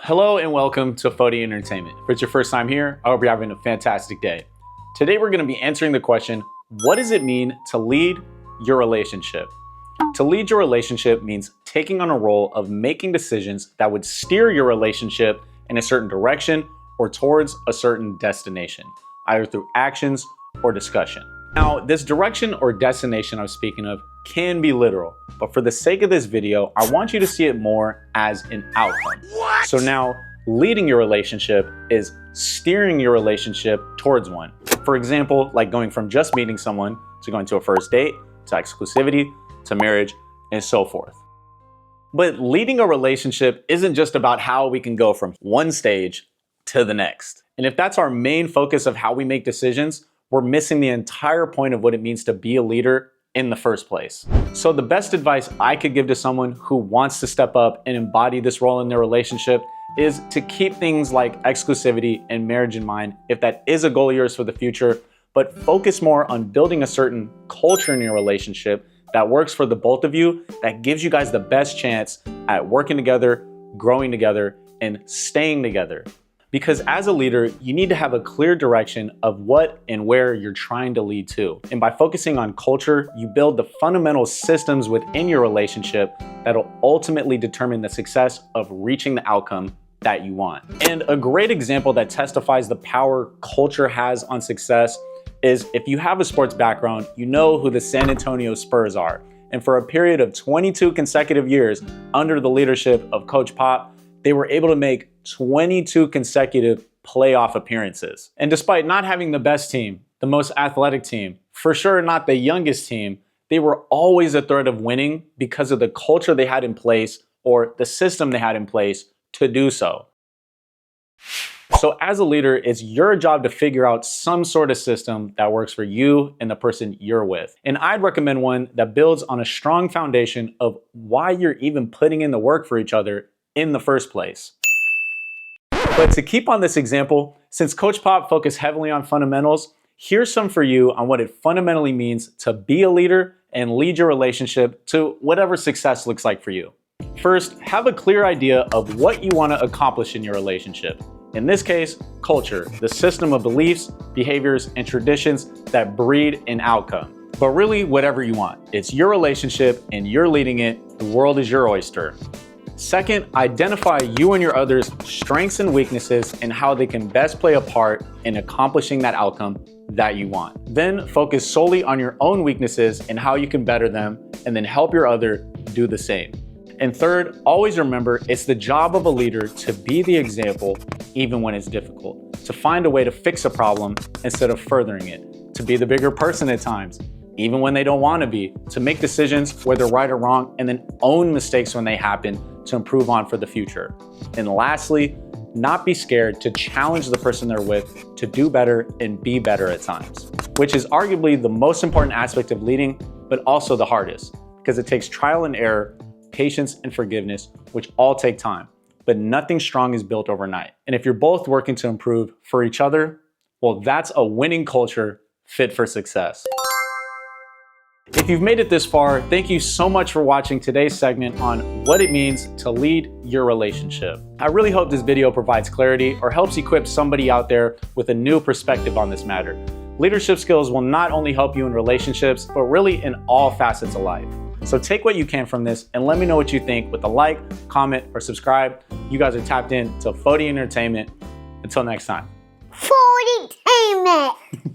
Hello and welcome to Foty Entertainment. If it's your first time here, I hope you're having a fantastic day. Today we're going to be answering the question, what does it mean to lead your relationship? To lead your relationship means taking on a role of making decisions that would steer your relationship in a certain direction or towards a certain destination, either through actions or discussion. Now, this direction or destination I'm speaking of can be literal, but for the sake of this video, I want you to see it more as an outcome. What? So now, leading your relationship is steering your relationship towards one. For example, like going from just meeting someone to going to a first date, to exclusivity, to marriage, and so forth. But leading a relationship isn't just about how we can go from one stage to the next. And if that's our main focus of how we make decisions, we're missing the entire point of what it means to be a leader in the first place. So the best advice I could give to someone who wants to step up and embody this role in their relationship is to keep things like exclusivity and marriage in mind if that is a goal of yours for the future, but focus more on building a certain culture in your relationship that works for the both of you, that gives you guys the best chance at working together, growing together, and staying together. Because as a leader, you need to have a clear direction of what and where you're trying to lead to. And by focusing on culture, you build the fundamental systems within your relationship that'll ultimately determine the success of reaching the outcome that you want. And a great example that testifies the power culture has on success is if you have a sports background, you know who the San Antonio Spurs are. And for a period of 22 consecutive years under the leadership of Coach Pop, they were able to make 22 consecutive playoff appearances. And despite not having the best team, the most athletic team, for sure not the youngest team, they were always a threat of winning because of the culture they had in place or the system they had in place to do so. So as a leader, it's your job to figure out some sort of system that works for you and the person you're with. And I'd recommend one that builds on a strong foundation of why you're even putting in the work for each other in the first place. But to keep on this example, since Coach Pop focused heavily on fundamentals, here's some for you on what it fundamentally means to be a leader and lead your relationship to whatever success looks like for you. First, have a clear idea of what you want to accomplish in your relationship. In this case, culture, the system of beliefs, behaviors, and traditions that breed an outcome. But really, whatever you want. It's your relationship and you're leading it. The world is your oyster. Second, identify you and your others' strengths and weaknesses and how they can best play a part in accomplishing that outcome that you want. Then focus solely on your own weaknesses and how you can better them, and then help your other do the same. And third, always remember it's the job of a leader to be the example even when it's difficult, to find a way to fix a problem instead of furthering it, to be the bigger person at times, even when they don't want to be, to make decisions whether right or wrong, and then own mistakes when they happen to improve on for the future. And lastly, not be scared to challenge the person they're with to do better and be better at times, which is arguably the most important aspect of leading, but also the hardest, because it takes trial and error, patience and forgiveness, which all take time, but nothing strong is built overnight. And if you're both working to improve for each other, well, that's a winning culture fit for success. If you've made it this far, thank you so much for watching today's segment on what it means to lead your relationship. I really hope this video provides clarity or helps equip somebody out there with a new perspective on this matter. Leadership skills will not only help you in relationships, but really in all facets of life. So take what you can from this and let me know what you think with a like, comment, or subscribe. You guys are tapped in to Foty Entertainment. Until next time. Foty Entertainment.